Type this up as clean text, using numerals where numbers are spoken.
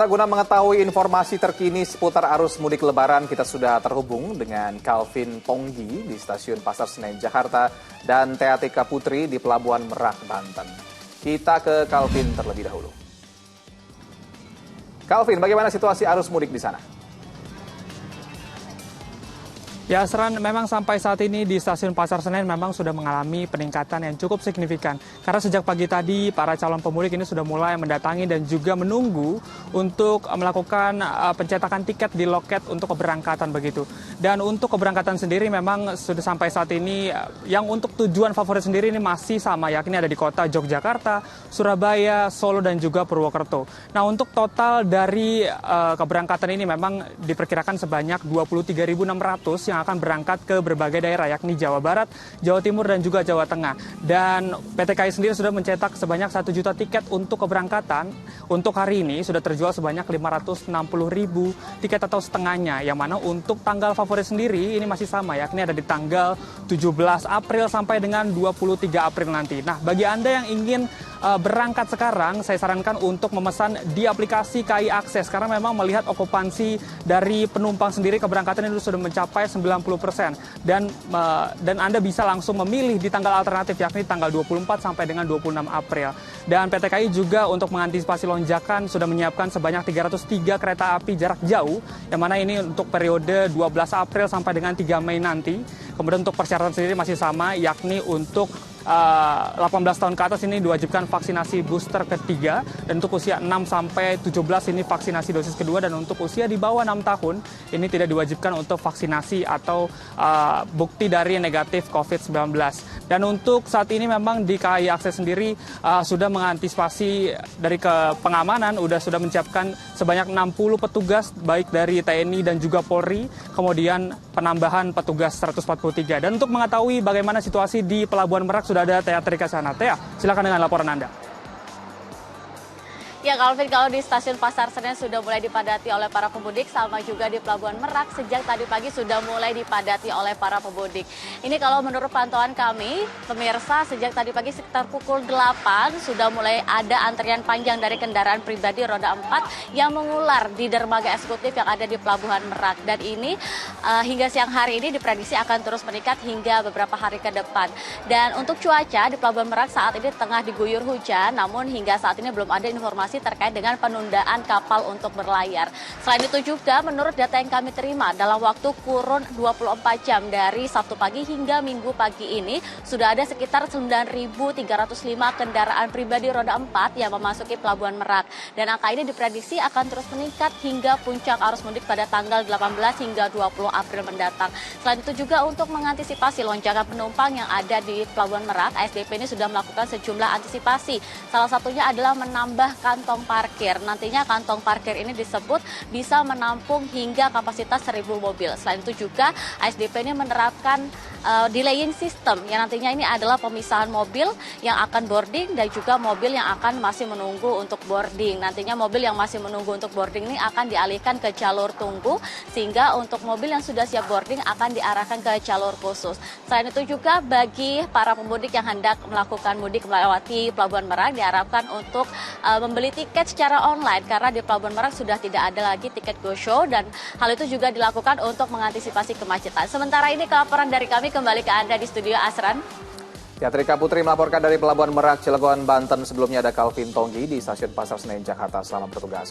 Guna mengetahui informasi terkini seputar arus mudik Lebaran, kita sudah terhubung dengan Calvin Tonggi di Stasiun Pasar Senen, Jakarta, dan Tea Tika Putri di Pelabuhan Merak, Banten. Kita ke Calvin terlebih dahulu. Calvin, bagaimana situasi arus mudik di sana? Ya, Asran, memang sampai saat ini di Stasiun Pasar Senen memang sudah mengalami peningkatan yang cukup signifikan. Karena sejak pagi tadi, para calon pemudik ini sudah mulai mendatangi dan juga menunggu untuk melakukan pencetakan tiket di loket untuk keberangkatan begitu. Dan untuk keberangkatan sendiri memang sudah sampai saat ini, yang untuk tujuan favorit sendiri ini masih sama, yakni ada di kota Yogyakarta, Surabaya, Solo, dan juga Purwokerto. Nah, untuk total dari keberangkatan ini memang diperkirakan sebanyak 23.600 yang akan berangkat ke berbagai daerah, yakni Jawa Barat, Jawa Timur, dan juga Jawa Tengah. Dan PT KAI sendiri sudah mencetak sebanyak 1 juta tiket untuk keberangkatan. Untuk hari ini sudah terjual sebanyak 560.000 tiket atau setengahnya, yang mana untuk tanggal favorit sendiri ini masih sama, yakni ada di tanggal 17 April sampai dengan 23 April nanti. Nah, bagi Anda yang ingin berangkat sekarang, saya sarankan untuk memesan di aplikasi KAI Akses, karena memang melihat okupansi dari penumpang sendiri keberangkatan itu sudah mencapai 90%, dan Anda bisa langsung memilih di tanggal alternatif, yakni tanggal 24 sampai dengan 26 April. Dan PT KAI juga untuk mengantisipasi lonjakan sudah menyiapkan sebanyak 303 kereta api jarak jauh, yang mana ini untuk periode 12 April sampai dengan 3 Mei nanti. Kemudian untuk persyaratan sendiri masih sama, yakni untuk 18 tahun ke atas ini diwajibkan vaksinasi booster ketiga, dan untuk usia 6 sampai 17 ini vaksinasi dosis kedua, dan untuk usia di bawah 6 tahun ini tidak diwajibkan untuk vaksinasi atau bukti dari negatif COVID-19. Dan untuk saat ini memang di KAI Akses sendiri sudah mengantisipasi dari pengamanan, sudah menyiapkan sebanyak 60 petugas baik dari TNI dan juga Polri, kemudian penambahan petugas 143. Dan untuk mengetahui bagaimana situasi di Pelabuhan Merak sudah ada Tea Tika sana. Tea, silakan dengan laporan Anda. Ya, Calvin, kalau di Stasiun Pasar Senen sudah mulai dipadati oleh para pemudik, sama juga di Pelabuhan Merak sejak tadi pagi sudah mulai dipadati oleh para pemudik. Ini kalau menurut pantauan kami, pemirsa, sejak tadi pagi sekitar pukul 8 sudah mulai ada antrian panjang dari kendaraan pribadi roda 4 yang mengular di dermaga eksekutif yang ada di Pelabuhan Merak. Dan ini hingga siang hari ini diprediksi akan terus meningkat hingga beberapa hari ke depan. Dan untuk cuaca di Pelabuhan Merak saat ini tengah diguyur hujan, namun hingga saat ini belum ada informasi terkait dengan penundaan kapal untuk berlayar. Selain itu juga menurut data yang kami terima, dalam waktu kurun 24 jam dari Sabtu pagi hingga Minggu pagi ini sudah ada sekitar 9.305 kendaraan pribadi roda 4 yang memasuki Pelabuhan Merak. Dan angka ini diprediksi akan terus meningkat hingga puncak arus mudik pada tanggal 18 hingga 20 April mendatang. Selain itu juga untuk mengantisipasi lonjakan penumpang yang ada di Pelabuhan Merak, ASDP ini sudah melakukan sejumlah antisipasi. Salah satunya adalah menambah kantong parkir. Nantinya kantong parkir ini disebut bisa menampung hingga kapasitas 1.000 mobil. Selain itu juga ASDP ini menerapkan delaying system, yang nantinya ini adalah pemisahan mobil yang akan boarding dan juga mobil yang akan masih menunggu untuk boarding. Nantinya mobil yang masih menunggu untuk boarding ini akan dialihkan ke jalur tunggu, sehingga untuk mobil yang sudah siap boarding akan diarahkan ke jalur khusus. Selain itu juga bagi para pemudik yang hendak melakukan mudik melewati Pelabuhan Merak diharapkan untuk membeli tiket secara online, karena di Pelabuhan Merak sudah tidak ada lagi tiket go show, dan hal itu juga dilakukan untuk mengantisipasi kemacetan. Sementara ini laporan dari kami, kembali ke Anda di studio, Asran. Tea Tika Putri melaporkan dari Pelabuhan Merak, Cilegon, Banten. Sebelumnya ada Calvin Tonggi di Stasiun Pasar Senen, Jakarta. Selamat bertugas.